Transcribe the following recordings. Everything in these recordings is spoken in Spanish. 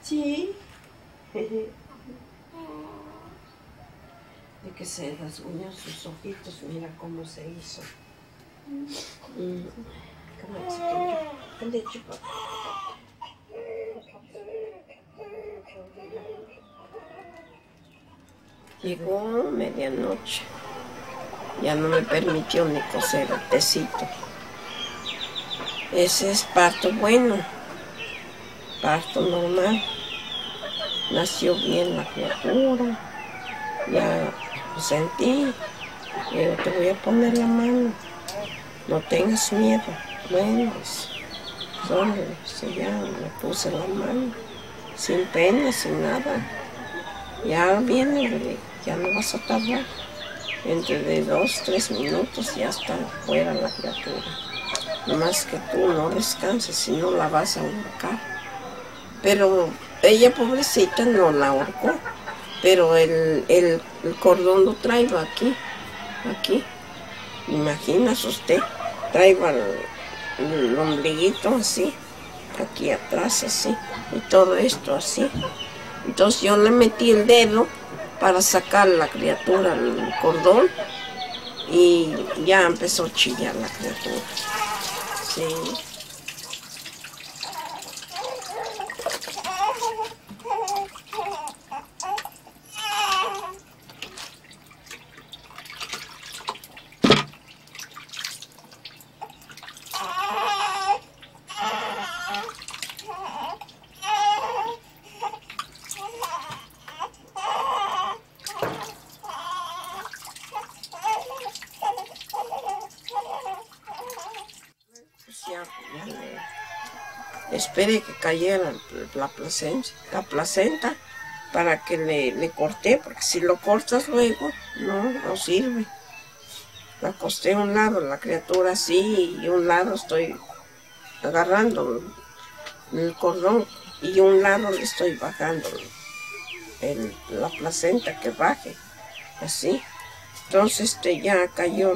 Sí. De que se rasguñó sus ojitos, mira cómo se hizo. Llegó medianoche, ya no me permitió ni coser el tecito. Ese es parto bueno, parto normal. Nació bien la criatura, ya lo sentí. Yo te voy a poner la mano, no tengas miedo. Bueno, solo ya me puse la mano, sin pena, sin nada. Ya viene, ya no vas a tardar. Entre de 2 a 3 minutos ya está fuera la criatura. Nomás que tú no descanses, si no la vas a ahorcar. Pero ella, pobrecita, no la ahorcó. Pero el cordón lo traigo aquí. Imaginas usted, traigo el ombliguito así, aquí atrás así, y todo esto así. Entonces yo le metí el dedo para sacar la criatura, el cordón, y ya empezó a chillar la criatura. Sí. Esperé que cayera la placenta para que le corté, porque si lo cortas luego, no sirve. La acosté a un lado, la criatura así, y un lado estoy agarrando el cordón, y un lado le estoy bajando la placenta, que baje, así. Entonces ya cayó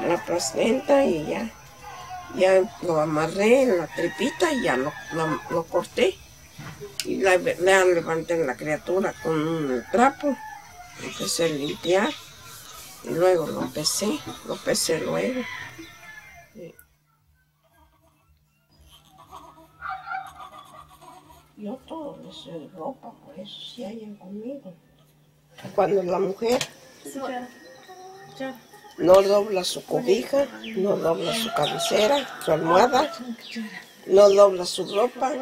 la placenta y ya lo amarré en la tripita y ya lo corté. Y le levanté la criatura con un trapo, empecé a limpiar y luego lo pesé luego. Sí. Yo todo les doy ropa, por eso si hayan conmigo. Cuando la mujer no dobla su cobija, no dobla su cabecera, su almohada, no dobla su ropa,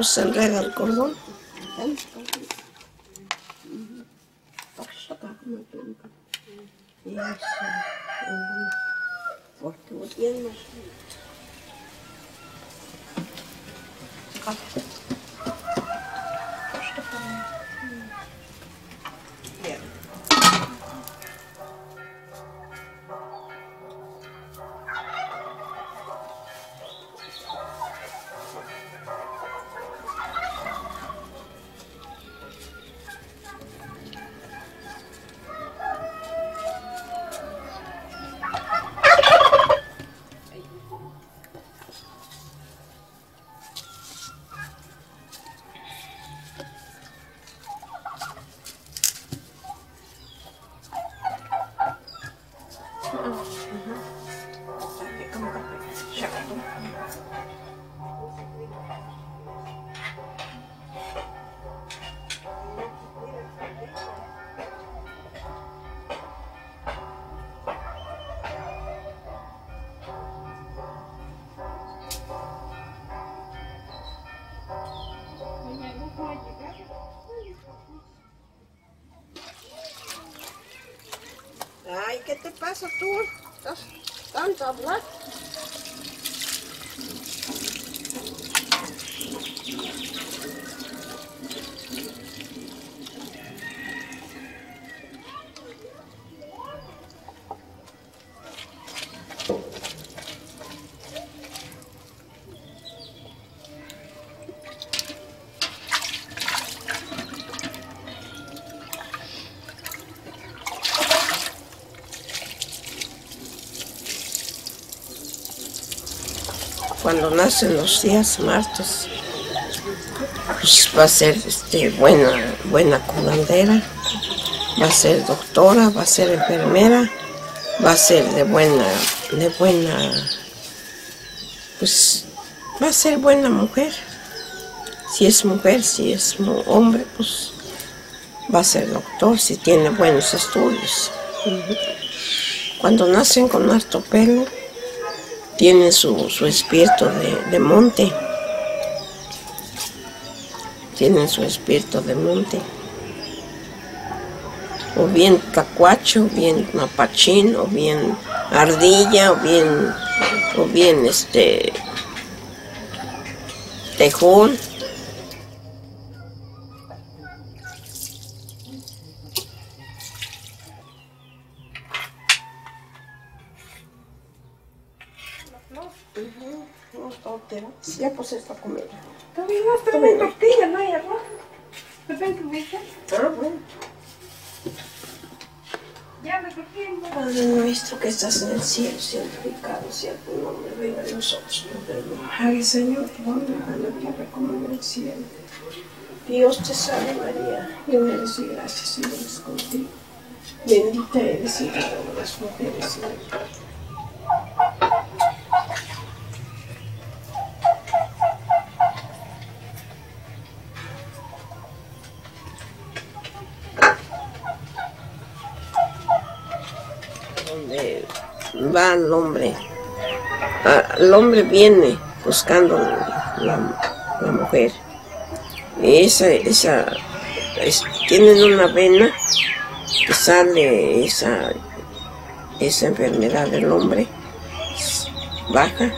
pues se enreda el cordón. Porque bien más. Ay, ¿qué te pasa tú? ¿Estás tanto hablar? Cuando nacen los días martes, pues va a ser buena curandera, va a ser doctora, va a ser enfermera, va a ser pues va a ser buena mujer. Si es mujer, si es hombre, pues va a ser doctor, si tiene buenos estudios. Cuando nacen con harto pelo, tienen su espíritu de monte. Tienen su espíritu de monte. O bien cacuacho, o bien mapachín, o bien ardilla, o bien tejón. Ya pues esta comida. También no traen tortilla, no hay arroz. ¿Te ven que me Bueno. Ya me tortilla. Padre nuestro que estás en el cielo, santificado sea tu nombre, venga a nosotros tu reino. Haga, Señor, tu voluntad en la tierra como en el cielo. Dios te salve María, llena eres de gracia, Señor es contigo. Bendita eres entre todas las mujeres, Señor. Donde va el hombre viene buscando la mujer. Tienen una vena que sale esa enfermedad del hombre, baja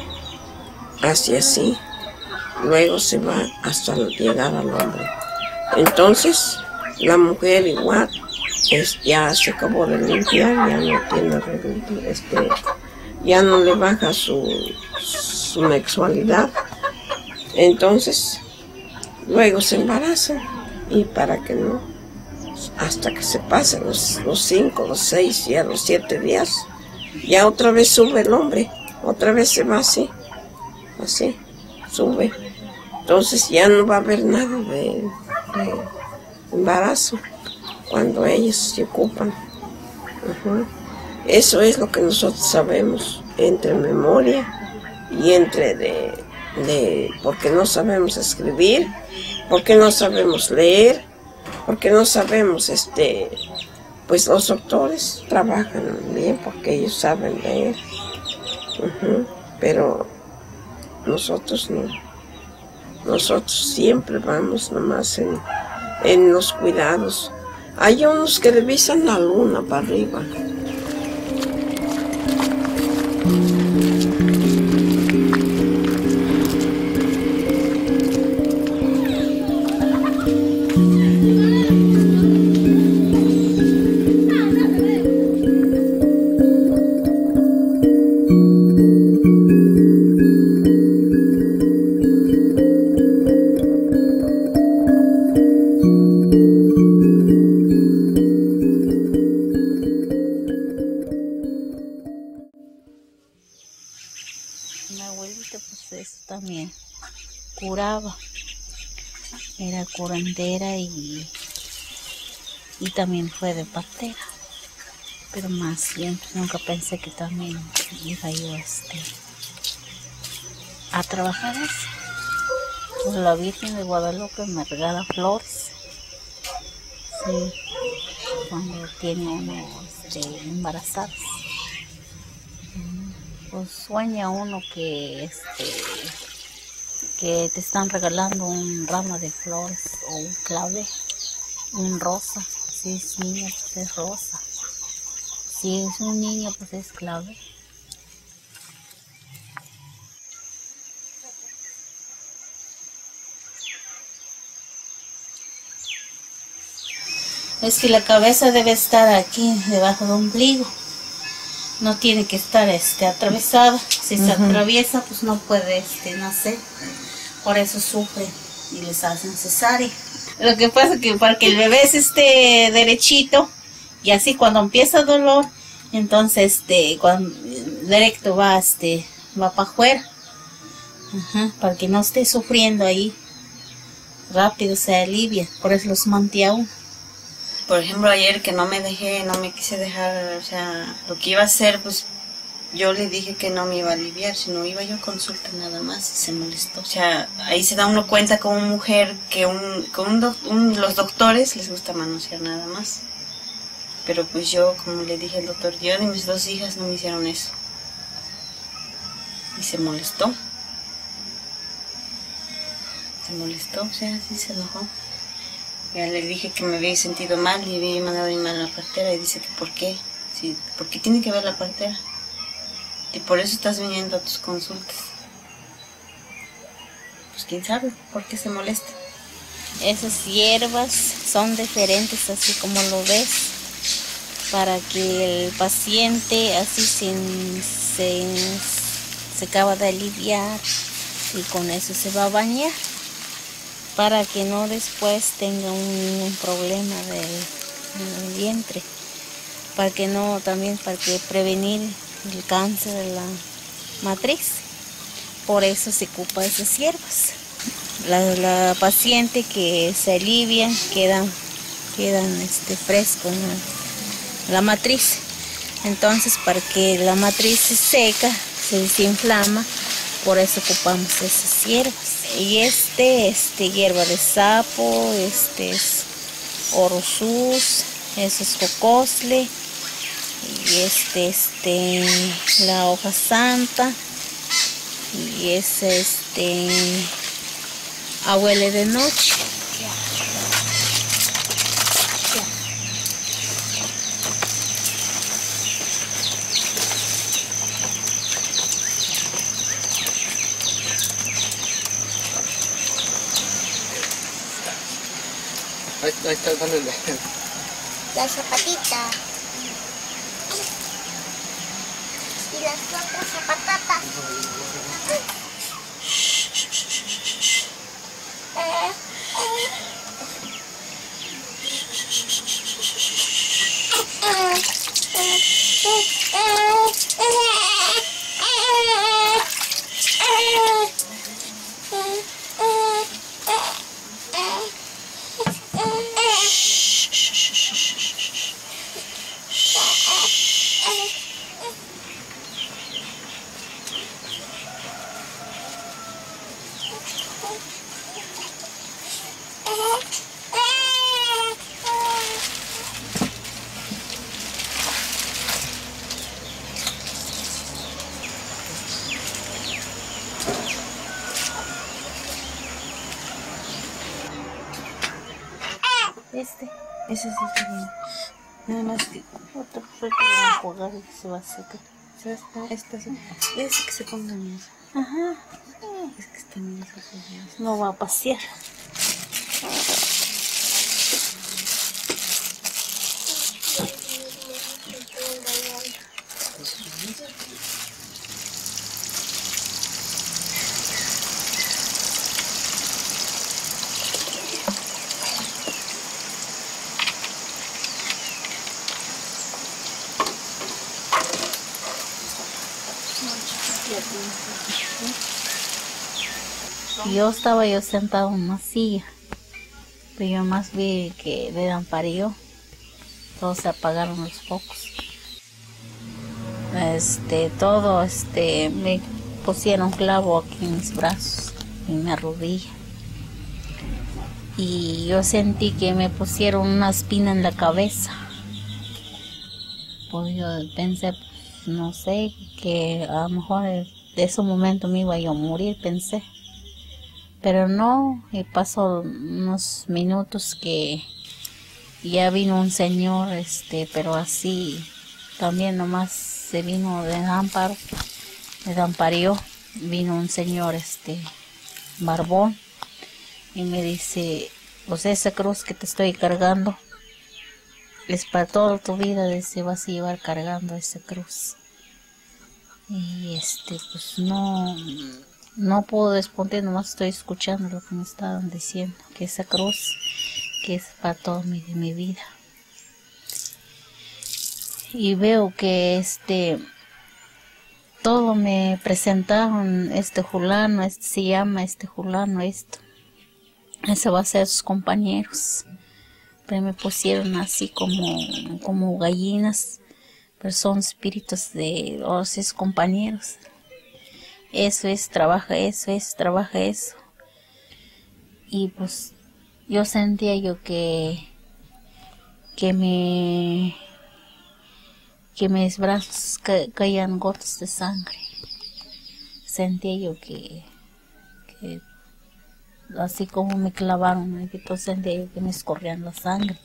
hacia así, luego se va hasta llegar al hombre. Entonces la mujer igual ya se acabó de limpiar, ya no tiene ya no le baja su sexualidad. Entonces luego se embaraza, y para que no, hasta que se pasen los 5, los 6, ya los 7 días, ya otra vez sube el hombre, otra vez se va así, sube. Entonces ya no va a haber nada de embarazo cuando ellos se ocupan. Eso es lo que nosotros sabemos, entre memoria y entre porque no sabemos escribir, porque no sabemos leer, porque no sabemos, pues los doctores trabajan bien porque ellos saben leer, pero nosotros no. Nosotros siempre vamos nomás en los cuidados. Hay unos que revisan la luna para arriba. Mi abuelita pues eso también curaba, era curandera y también fue de partera, pero más bien pues, nunca pensé que también iba yo a trabajar eso. Pues la Virgen de Guadalupe me regala flores, sí, cuando tiene uno embarazadas. Pues sueña uno que te están regalando un ramo de flores o un clavel, un rosa. Si es niña, pues es rosa. Si es un niño, pues es clavel. Es que la cabeza debe estar aquí, debajo del ombligo. No tiene que estar atravesada. Si se atraviesa, pues no puede nacer. Por eso sufren y les hacen cesárea. Lo que pasa es que para que el bebé esté derechito, y así cuando empieza dolor, entonces cuando directo va para afuera. Para que no esté sufriendo ahí. Rápido se alivia. Por eso los mantiene aún. Por ejemplo, ayer que no me quise dejar, o sea, lo que iba a hacer, pues yo le dije que no me iba a aliviar, sino iba yo a consulta nada más y se molestó. O sea, ahí se da uno cuenta como mujer que los doctores les gusta manosear nada más. Pero pues yo, como le dije al doctor, yo ni mis 2 hijas no me hicieron eso. Y se molestó. O sea, sí se enojó. Ya le dije que me había sentido mal y había mandado a mi mamá a la partera y dice que ¿por qué? Sí, ¿por qué tiene que ver la partera? Y por eso estás viniendo a tus consultas. Pues quién sabe por qué se molesta. Esas hierbas son diferentes, así como lo ves, para que el paciente así se acaba de aliviar y con eso se va a bañar, para que no después tenga un problema del vientre, para que prevenir el cáncer de la matriz. Por eso se ocupa esas hierbas. La paciente que se alivia quedan frescos la matriz. Entonces, para que la matriz se seca, se desinflama, por eso ocupamos esas hierbas. Y hierba de sapo, es orosus, eso es cocosle, y la hoja santa, y abuele de noche. Ahí está, dale la zapatita y las otras zapatatas. Ese Ese sí está bien. Nada más que otro fue que va a jugar y se va a secar. esta sí. Ese que se ponga en eso. Ajá. Es que está bien esos. No va a pasear. Yo sentado en una silla, pero yo más vi que le dan parío, todos se apagaron los focos. Me pusieron clavo aquí en mis brazos, en mi rodilla. Y yo sentí que me pusieron una espina en la cabeza. Pues yo pensé, pues, no sé, que a lo mejor de ese momento me iba yo a morir, pensé. Pero no, y pasó unos minutos que ya vino un señor, pero así, también nomás se vino de Amparo, de Amparió, vino un señor, barbón, y me dice, pues esa cruz que te estoy cargando, es para toda tu vida, dice, vas a llevar cargando esa cruz. Y pues no puedo responder, nomás estoy escuchando lo que me estaban diciendo, que esa cruz, que es para toda mi vida. Y veo que todo me presentaron, fulano, se llama fulano, esto. Ese va a ser sus compañeros. Pero me pusieron así como gallinas, pero son espíritus de los 6 compañeros. Eso es, trabaja eso. Y pues yo sentía que mis brazos caían gotas de sangre. Sentía yo que así como me clavaron, sentía yo que me escorrían la sangre.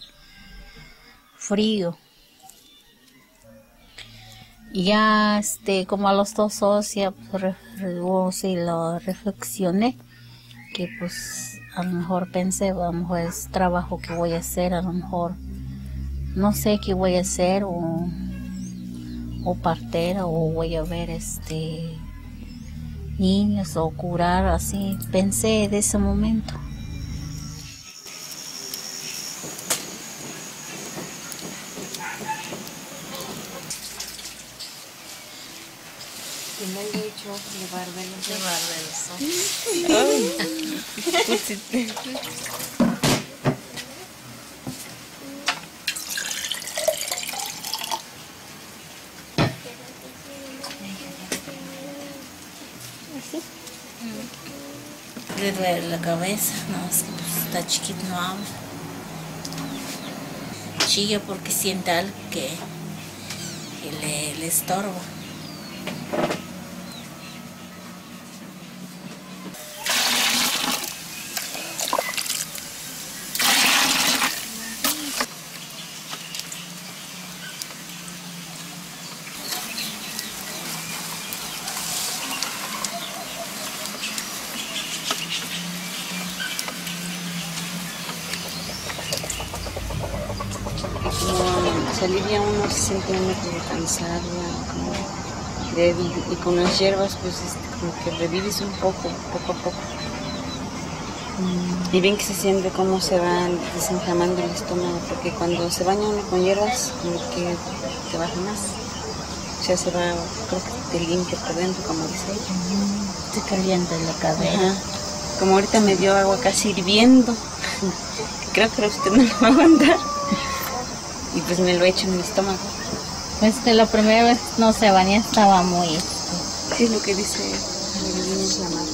Frío. Y ya como a los 2 horas ya lo reflexioné, que pues a lo mejor pensé, a lo mejor es trabajo que voy a hacer, a lo mejor no sé qué voy a hacer, o partera, o voy a ver niños, o curar, así pensé de ese momento. Que me he hecho llevarme Así. Le duele la cabeza, no, es que pues, está chiquito, no habla. Chilla porque siente algo que le estorba. Se alivia uno, se siente uno como cansado, como débil, y con las hierbas pues como que revives un poco a poco. Y bien que se siente cómo se va desenflamando el estómago, porque cuando se baña uno con hierbas como que te baja más, o sea, se va, creo que te limpia por dentro, como dice ella. Se calienta la cadera. Como ahorita me dio agua casi hirviendo, que creo que usted no lo va a aguantar. Y pues me lo he hecho en mi estómago. La primera vez no se baña, estaba muy... Sí, es lo que dice la madre.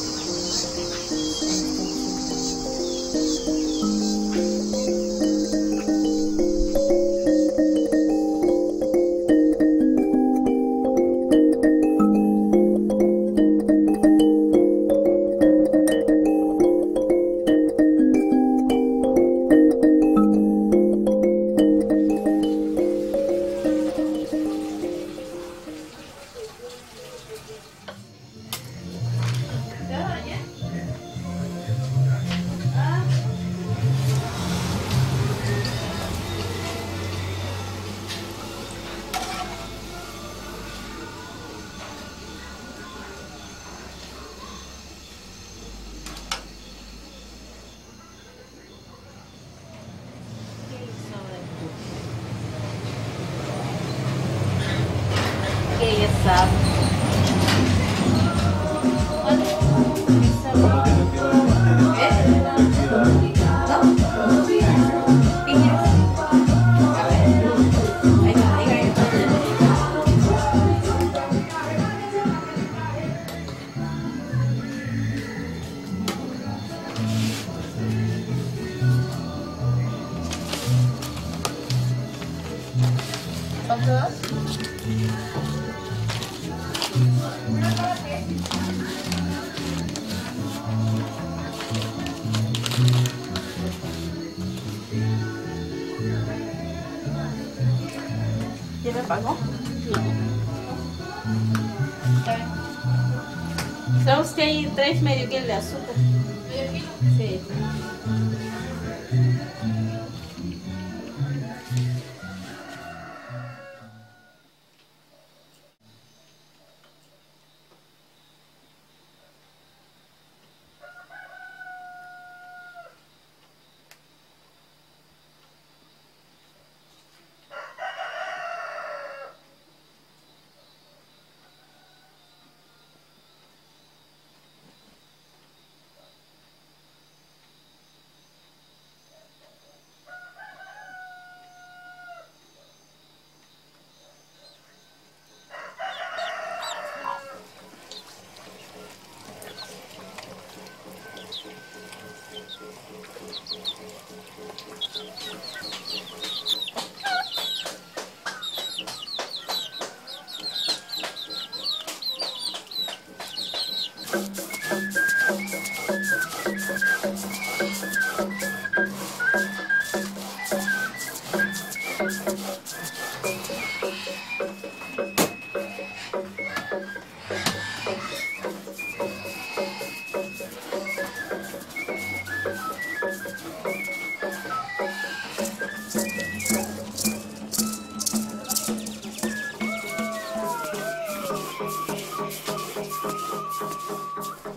¿Ya me pagó? Sabemos que hay 3 medio kilo de azúcar. ¿Medio kilo? Sí.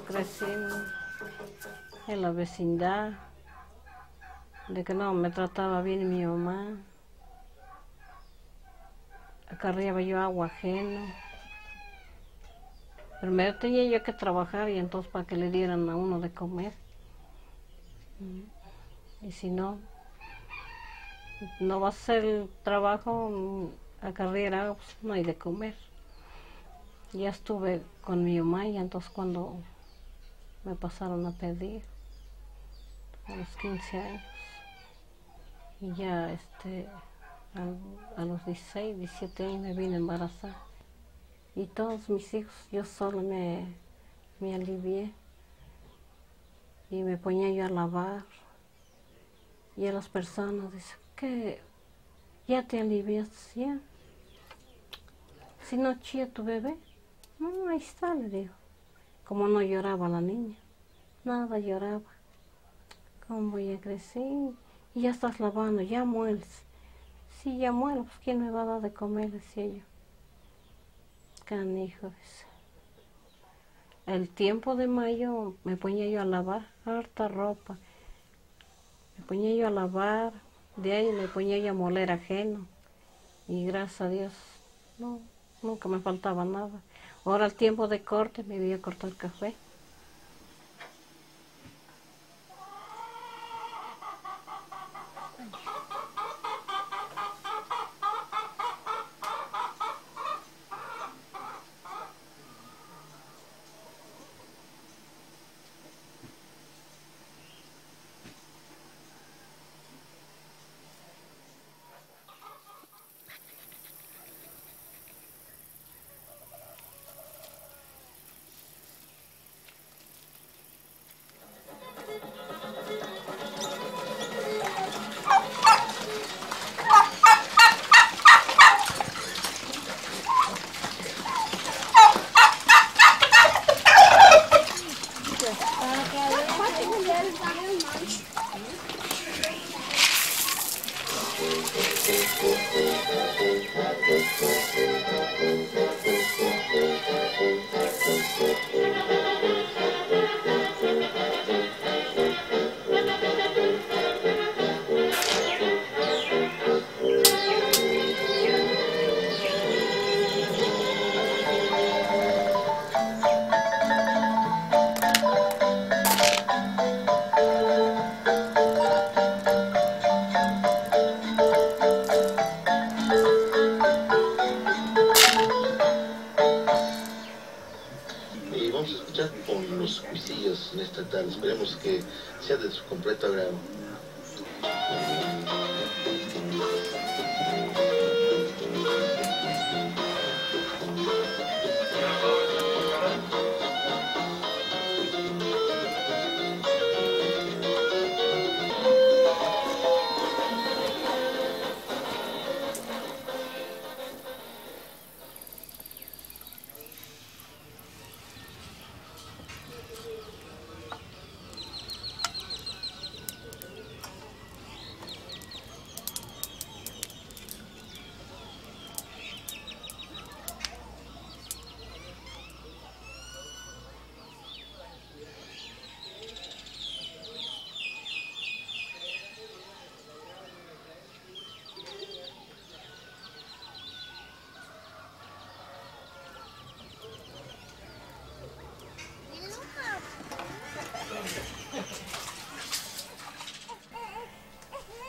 Crecí en la vecindad, de que no me trataba bien mi mamá. Acarreaba yo agua ajena. Primero tenía yo que trabajar y entonces para que le dieran a uno de comer. Y si no, no va a hacer el trabajo, acarrear agua, pues no hay de comer. Ya estuve con mi mamá y entonces cuando me pasaron a pedir a los 15 años y ya a los 16, 17 años me vine embarazada y todos mis hijos yo solo me alivié y me ponía yo a lavar y a las personas dicen que ya te aliviaste ya, si no chilla tu bebé, no, ahí está, le digo. Como no lloraba la niña, nada lloraba. ¿Cómo voy a crecer? Y ya estás lavando, ya mueres. Sí, ya muero, pues ¿quién me va a dar de comer? Decía yo. Canijo, dice. El tiempo de mayo me ponía yo a lavar harta ropa. Me ponía yo a lavar, de ahí me ponía yo a moler ajeno. Y gracias a Dios, no, nunca me faltaba nada. Ahora el tiempo de corte me voy a cortar café. Esperemos que sea de su completo agrado.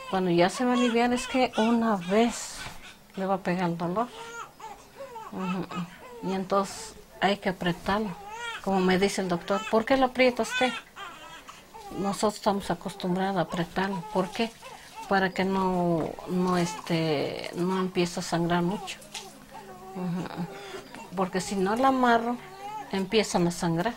Cuando ya se va a aliviar es que una vez le va a pegar el dolor. Y entonces hay que apretarlo. Como me dice el doctor, ¿por qué lo aprieta usted? Nosotros estamos acostumbrados a apretarlo. ¿Por qué? Para que no empiece a sangrar mucho. Porque si no la amarro, empiezan a sangrar.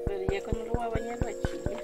Pero ya cuando lo voy a bañar, va a chillar.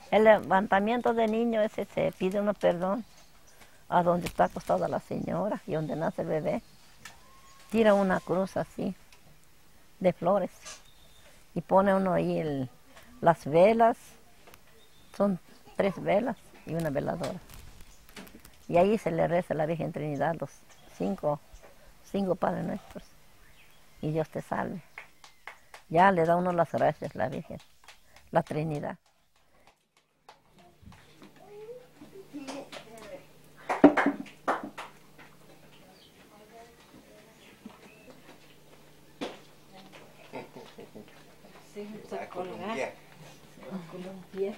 El levantamiento de niño ese se pide uno perdón a donde está acostada la señora y donde nace el bebé. Tira una cruz así de flores y pone uno ahí las velas, son 3 velas y una veladora. Y ahí se le reza a la Virgen Trinidad los cinco Padres Nuestros. Y Dios te salve. Ya le da uno las gracias a la Virgen, la Trinidad. Sí, a colgar. Con un pie.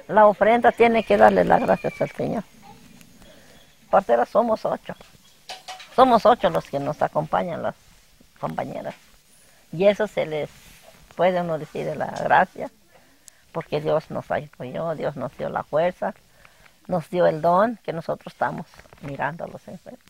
La ofrenda tiene que darle las gracias al Señor. Parteras somos 8. Somos 8 los que nos acompañan, las compañeras. Y eso se les puede uno decir de la gracia, porque Dios nos apoyó, Dios nos dio la fuerza, nos dio el don que nosotros estamos mirando a los enfermos.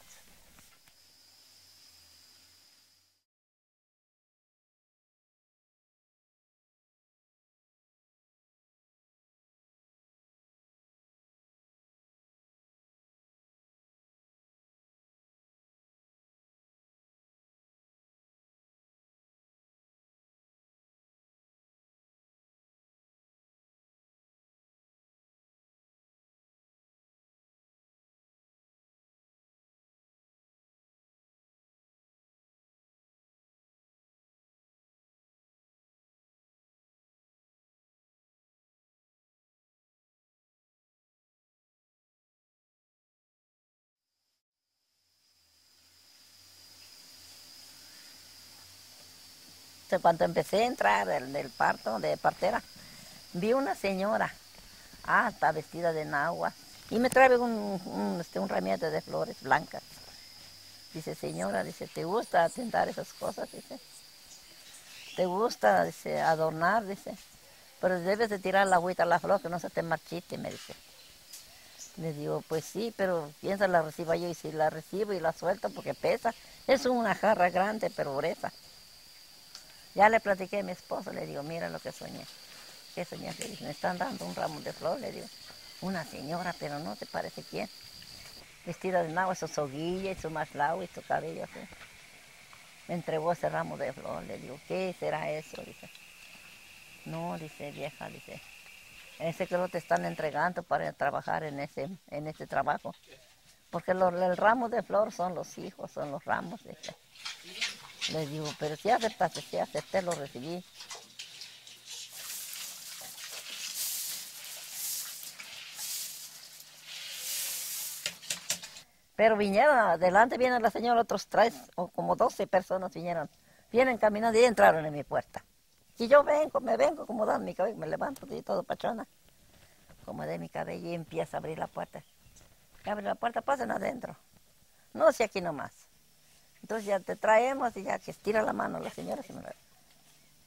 cuando empecé a entrar del parto, de partera, vi una señora alta, vestida de náhuatl, y me trae un ramito de flores blancas. Dice, señora, dice, ¿te gusta atentar esas cosas? Dice, ¿te gusta, dice, adornar? Dice, pero debes de tirar la agüita a la flor, que no se te marchite, me dice. Le digo, pues sí, pero piensa la reciba yo, y si la recibo y la suelto porque pesa, es una jarra grande, pero gruesa. Ya le platiqué a mi esposo, le digo, mira lo que soñé. ¿Qué soñé? Le digo, me están dando un ramo de flor, le digo, una señora, pero no te parece quién. Vestida de náhuatl, su soguilla y su maslao y su cabello así. Me entregó ese ramo de flor, le digo, ¿qué será eso? Dice, no, dice, vieja, dice, ese que lo te están entregando para trabajar en ese trabajo. Porque el ramo de flor son los hijos, son los ramos. Dice. Le digo, pero si aceptaste, si acepté, lo recibí. Pero vinieron, adelante viene la señora, otros 3 o como 12 personas vinieron. Vienen caminando y entraron en mi puerta. Y yo me vengo acomodando mi cabello, me levanto y todo pachona. Acomodé mi cabello y empiezo a abrir la puerta. Abre la puerta, pasen adentro. No, si aquí nomás. Entonces ya te traemos y ya que estira la mano la señora.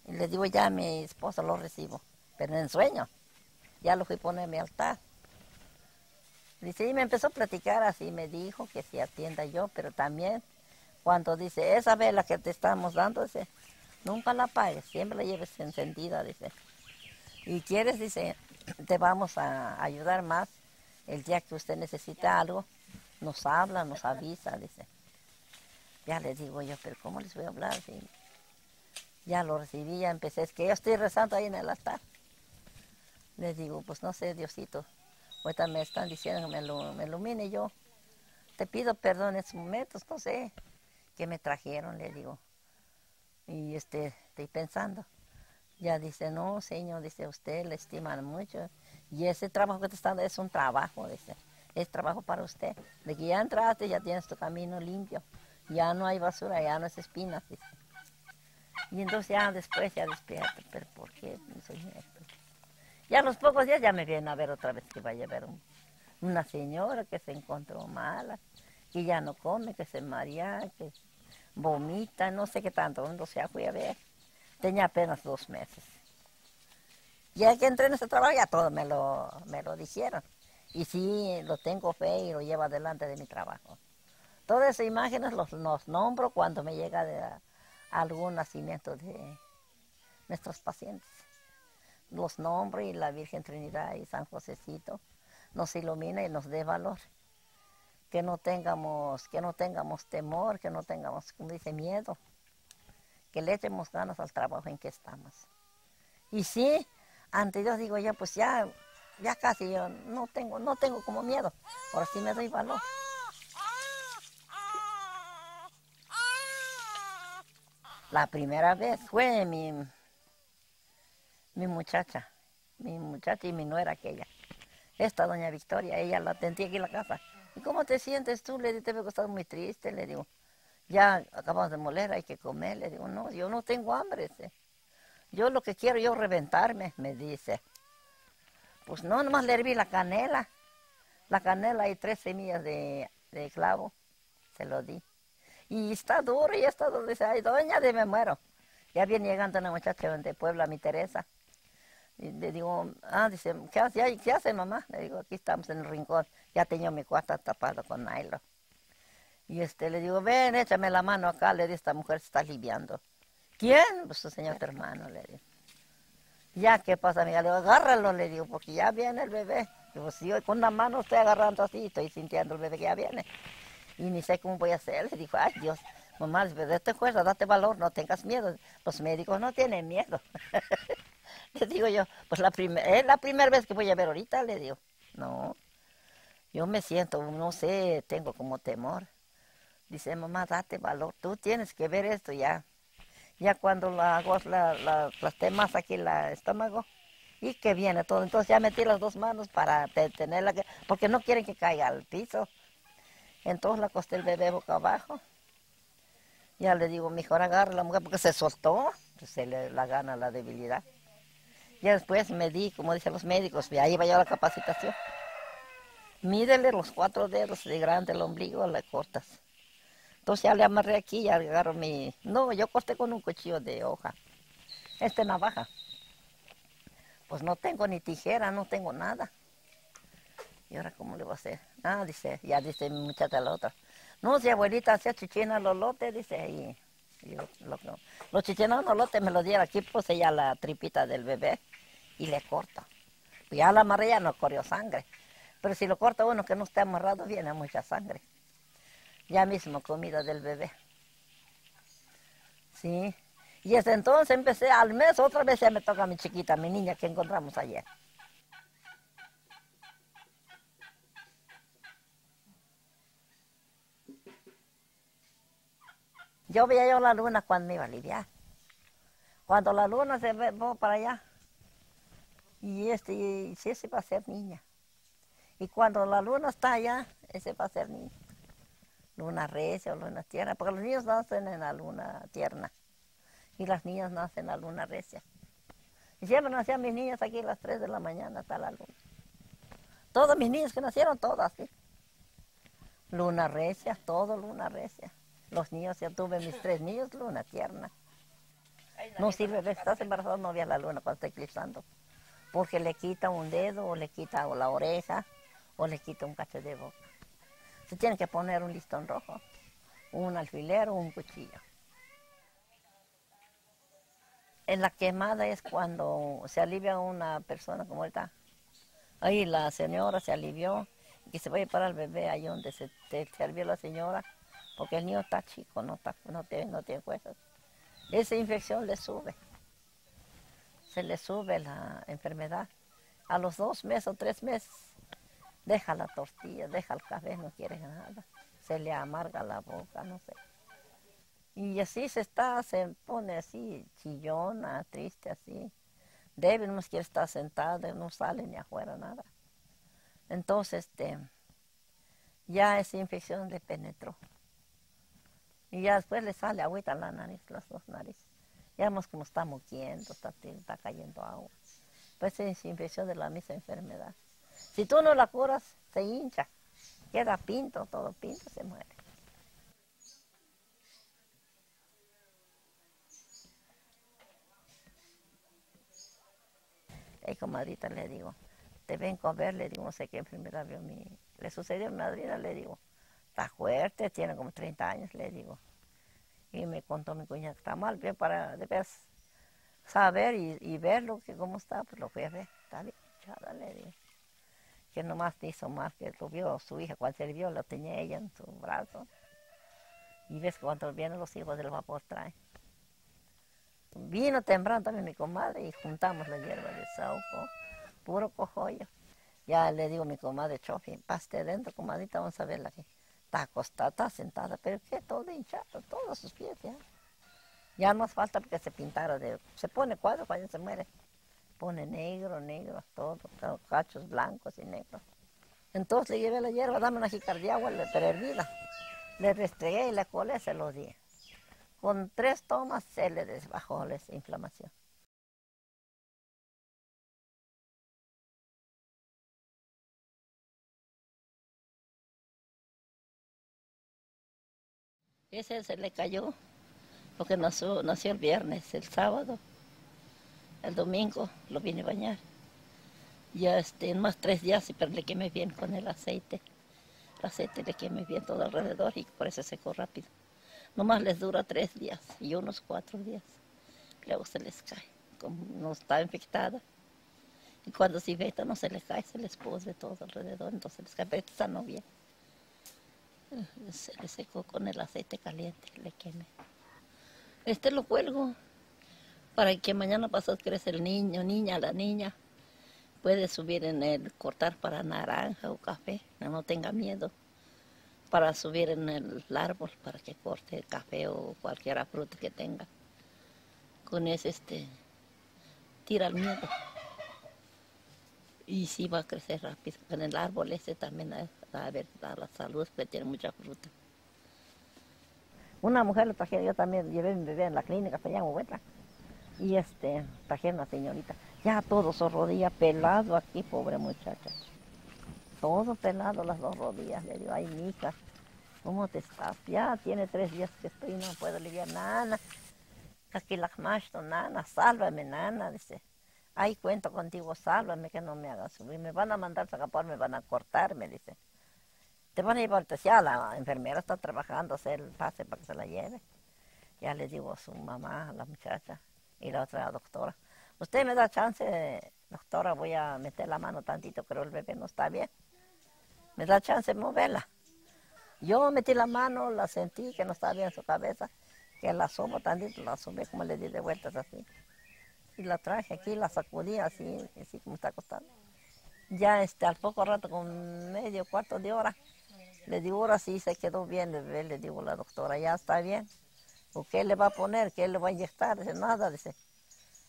Y le digo ya a mi esposa lo recibo, pero en sueño. Ya lo fui a poner en mi altar. Dice, y me empezó a platicar así, me dijo que si atienda yo, pero también cuando dice, esa vela que te estamos dando, dice, nunca la apagues, siempre la lleves encendida, dice. Y quieres, dice, te vamos a ayudar más el día que usted necesita algo, nos habla, nos avisa, dice. Ya le digo yo, pero ¿cómo les voy a hablar? Sí. Ya lo recibí, ya empecé, es que yo estoy rezando ahí en el altar. Le digo, pues no sé, Diosito, ahorita me están diciendo que me ilumine yo. Te pido perdón en estos momentos, no sé, que me trajeron, le digo. Y estoy pensando. Ya dice, no, señor, dice, usted le estiman mucho. Y ese trabajo que te está dando es un trabajo, dice. Es trabajo para usted. De que ya entraste, ya tienes tu camino limpio. Ya no hay basura, ya no es espinas, dice. Y entonces ya después, ya despierto. ¿Pero por qué soñé esto? Ya a los pocos días ya me vienen a ver otra vez que vaya a ver una señora que se encontró mala, que ya no come, que se marea, que vomita, no sé qué tanto. Entonces ya fui a ver. Tenía apenas 2 meses. Ya que entré en ese trabajo, ya todo me lo dijeron. Y sí, lo tengo fe y lo llevo adelante de mi trabajo. Todas esas imágenes los nombro cuando me llega algún nacimiento de nuestros pacientes. Los nombro y la Virgen Trinidad y San Josecito nos ilumina y nos dé valor. Que no tengamos temor, que no tengamos, como dice, miedo. Que le echemos ganas al trabajo en que estamos. Y sí, ante Dios digo ya, pues ya casi yo no tengo como miedo, por así me doy valor. La primera vez fue mi muchacha y mi nuera aquella. Esta doña Victoria, ella la atendía aquí en la casa. ¿Y cómo te sientes tú? Le dije, te veo que estás muy triste, le digo. Ya acabamos de moler, hay que comer. Le digo, no, yo no tengo hambre. Dice. Yo lo que quiero yo reventarme, me dice. Pues no, nomás le herví la canela. La canela y 3 semillas de clavo. Se lo di. Y está duro, y está duro. Dice, ay, doña, de me muero. Ya viene llegando una muchacha de Puebla, mi Teresa. Y le digo, dice, ¿qué hace mamá? Le digo, aquí estamos en el rincón. Ya tenía mi cuarto tapado con nylon. Y le digo, ven, échame la mano acá, le digo, esta mujer se está aliviando. ¿Quién? Pues su señor hermano, le digo. Ya, ¿qué pasa, amiga? Le digo, agárralo, le digo, porque ya viene el bebé. Digo, sí, hoy con una mano estoy agarrando así, estoy sintiendo el bebé que ya viene. Y ni sé cómo voy a hacer. Le digo, ay, Dios, mamá, date fuerza, date valor, no tengas miedo. Los médicos no tienen miedo. Le digo yo, pues es la primera vez que voy a ver ahorita, le digo. No, yo me siento, no sé, tengo como temor. Dice, mamá, date valor, tú tienes que ver esto ya. Ya cuando las temas aquí el estómago, y que viene todo. Entonces ya metí las 2 manos para tenerla, porque no quieren que caiga al piso. Entonces la acosté el bebé boca abajo. Ya le digo, mejor agarra la mujer porque se soltó, pues se le la gana la debilidad. Ya después me di, como dicen los médicos, y ahí va yo a la capacitación. Mídele los 4 dedos de grande el ombligo, le cortas. Entonces ya le amarré aquí, ya agarro mi... No, yo corté con un cuchillo de hoja. Navaja. Pues no tengo ni tijera, no tengo nada. ¿Y ahora cómo le voy a hacer? Ah, dice, ya dice mi muchacha la otra. No, si abuelita hacía chichina lolote, dice, y yo, los chichinos lolote me los diera aquí, puse ya la tripita del bebé y le corto. Pues ya la amarré, ya no corrió sangre. Pero si lo corta uno que no esté amarrado, viene mucha sangre. Ya mismo comida del bebé. Sí. Y desde entonces empecé, al mes otra vez ya me toca a mi chiquita, mi niña que encontramos ayer. Yo veía yo la luna cuando me iba a aliviar. Cuando la luna se ve para allá, y ese va a ser niña. Y cuando la luna está allá, ese va a ser niña. Luna recia o luna tierna, porque los niños nacen en la luna tierna y las niñas nacen en la luna recia. Y siempre nacían mis niñas aquí a las 3 de la mañana hasta la luna. Todos mis niños que nacieron, todos así. Luna recia, todo luna recia. Los niños, ya tuve mis 3 niños, luna tierna. No sirve, estás embarazado, no veas la luna cuando está eclipsando, porque le quita un dedo, o le quita la oreja, o le quita un cacho de boca. Se tiene que poner un listón rojo, un alfiler o un cuchillo. En la quemada es cuando se alivia una persona como esta. Ahí la señora se alivió, que se va a llevar al bebé ahí donde se alivió la señora, porque el niño está chico, no tiene huesos. Esa infección le sube, se le sube la enfermedad. A los 2 meses o 3 meses, deja la tortilla, deja el café, no quiere nada. Se le amarga la boca, no sé. Y así se pone así, chillona, triste así. Débil, no quiere estar sentada, no sale ni afuera, nada. Entonces, ya esa infección le penetró. Y ya después le sale agüita en la nariz, las 2 narices. Ya vemos como está moquiendo, está cayendo agua. Pues es infección de la misma enfermedad. Si tú no la curas, se hincha, queda pinto, todo pinto, se muere. Comadrita, le digo, te vengo a ver, le digo, no sé qué enfermedad vio le sucedió a mi madrina, le digo, está fuerte, tiene como 30 años, le digo. Y me contó mi cuñada que está mal, bien para de ver, saber y ver cómo está, pues lo fui a ver, está bien hinchada, le digo. Que nomás hizo más, que lo vio su hija, cuando se le vio, lo tenía ella en su brazo. Y ves que cuando vienen los hijos del vapor traen. Vino temprano también mi comadre y juntamos la hierba de saúco, puro cojollo. Ya le digo a mi comadre Chofi, paste dentro, comadrita, vamos a verla aquí. Está acostada, está sentada, pero que todo hinchado, todos sus pies ya. Ya no hace falta porque se pintara se pone cuadro cuando se muere. Pone negro, todo, cachos blancos y negros. Entonces le llevé la hierba, dame una jícara de agua, pero hervida. Le restregué y la colé, se lo di. Con 3 tomas se le desbajó la inflamación. Ese se le cayó, porque nació el viernes, el sábado, el domingo lo vine a bañar. Ya en más 3 días, pero le quemé bien con el aceite. El aceite le quemé bien todo alrededor y por eso secó rápido. Nomás les dura 3 días y unos 4 días. Luego se les cae, como no está infectada. Y cuando se infecta no se les cae, se les pudre todo alrededor, entonces se les cae, pero esta sanó bien. Se le secó con el aceite caliente, le quemé. Lo cuelgo para que mañana pasado crece el niño, la niña. Puede subir cortar para naranja o café, no tenga miedo. Para subir en el árbol, para que corte el café o cualquier fruta que tenga. Con ese, tira el miedo. Y sí va a crecer rápido. En el árbol también da la salud, porque tiene mucha fruta. Una mujer lo trajeron, yo también llevé a mi bebé en la clínica, se llama Huetra. Y trajeron a una señorita, ya todo su rodilla pelado aquí, pobre muchacha. Todo pelado las dos rodillas. Le digo, ay, mija, ¿cómo te estás? Ya tiene 3 días que estoy, no puedo aliviar, nana. Aquí la nana, sálvame, nana, dice. Ay, cuento contigo, sálvame, que no me hagan subir. Me van a mandar a escapar, me van a cortar, me dice. Te van a llevar, ya la enfermera está trabajando, hacer el pase para que se la lleve. Ya le digo a su mamá, a la muchacha, y la otra doctora. Usted me da chance, doctora, voy a meter la mano tantito, pero el bebé no está bien. Me da chance de moverla. Yo metí la mano, la sentí que no estaba bien en su cabeza, que la asomo tantito, la asomé como le di de vueltas así. Y la traje aquí, la sacudí así como está acostada. Ya al poco rato, con medio cuarto de hora, le digo, ahora sí se quedó bien el bebé, le digo a la doctora, ya está bien. ¿O qué le va a poner? ¿Qué le va a inyectar? Dice, nada, dice.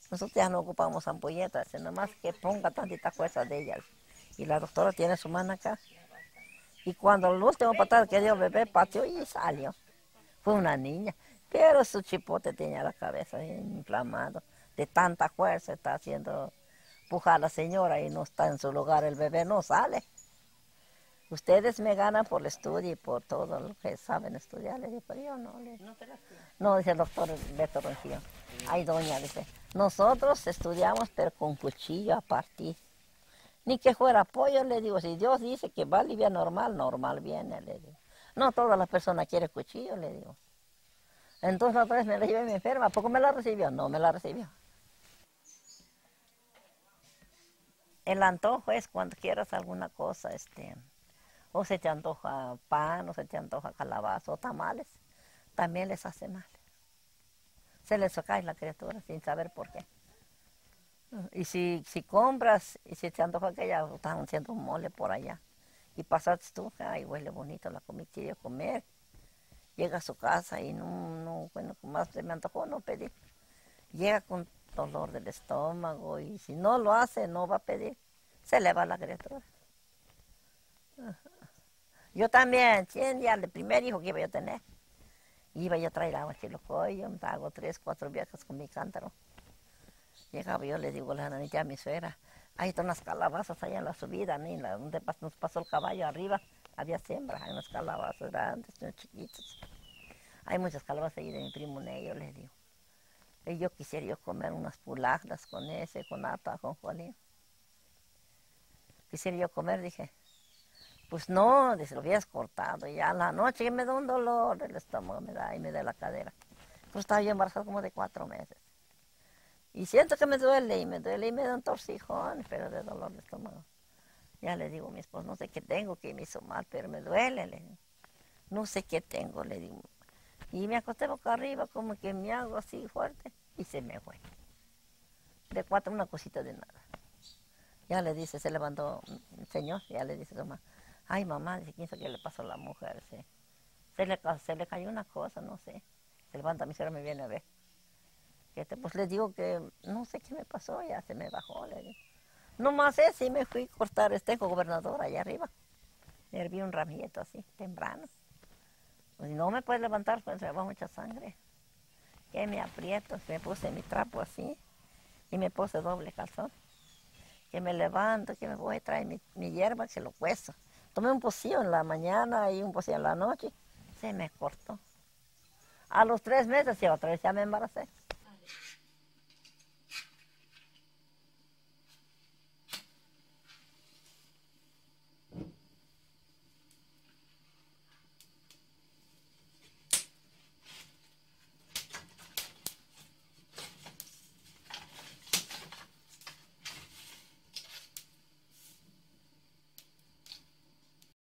Nosotros ya no ocupamos ampolletas, dice, nomás que ponga tantita fuerza de ella. Y la doctora tiene su mano acá. Y cuando el último patada que dio el bebé, pateó y salió. Fue una niña, pero su chipote tenía la cabeza inflamado. De tanta fuerza está haciendo pujar a la señora y no está en su lugar, el bebé no sale. Ustedes me ganan por el estudio y por todo lo que saben estudiar. Le digo, pero yo no. No, dice el doctor Beto Ronquillo. Ay, doña, dice, nosotros estudiamos pero con cuchillo a partir. Ni que fuera pollo, le digo, si Dios dice que va a aliviar normal, normal viene, le digo. No todas las personas quieren cuchillo, le digo. Entonces otra vez me la llevé mi enferma, ¿a poco me la recibió? No me la recibió. El antojo es cuando quieras alguna cosa, o se te antoja pan, o se te antoja calabaza o tamales, también les hace mal. Se les cae la criatura sin saber por qué. Y si compras, y si te antoja que ya están haciendo un mole por allá, y pasaste tú, ay, huele bonito la comida, quiero comer. Llega a su casa y bueno, más se me antojó, no pedí. Llega con dolor del estómago y si no lo hace, no va a pedir. Se le va la criatura. Yo también, 100 días, el primer hijo que iba yo a tener, iba yo a traer agua chilocoyo, hago 3, 4 viajes con mi cántaro. Llegaba yo, le digo a la nanita a mi suegra, hay unas calabazas allá en la subida, donde nos pasó el caballo arriba, había siembra, hay unas calabazas grandes, unos chiquitos. Hay muchas calabazas ahí de mi primo Nello, le digo. Y yo quisiera yo comer unas pulagdas con ata, con jolín. Quisiera yo comer, dije. Pues no, dice, lo habías cortado. Y a la noche que me da un dolor del estómago, me da la cadera. Pues estaba yo embarazada como de 4 meses. Y siento que me duele y me da un torcijón, pero de dolor de estómago. Ya le digo a mi esposo, no sé qué tengo, que me hizo mal, pero me duele. Le digo. No sé qué tengo, le digo. Y me acosté boca arriba, como que me hago así fuerte, y se me fue. De 4, una cosita de nada. Ya le dice, se levantó el señor, ya le dice a su mamá, ay mamá, dice, ¿quién sabe qué le pasó a la mujer? Se le cayó una cosa, no sé. Se levanta, mi señora me viene a ver. Pues le digo que no sé qué me pasó, ya se me bajó, le digo. No más sí me fui a cortar gobernador allá arriba. Me herví un ramillete así, temprano. Pues no me puede levantar, pues me va mucha sangre. Que me aprieto, me puse mi trapo así y me puse doble calzón. Que me levanto, que me voy a traer mi hierba, que lo cuezo. Tomé un pocillo en la mañana y un pocillo en la noche, se me cortó. A los 3 meses y otra vez ya me embaracé.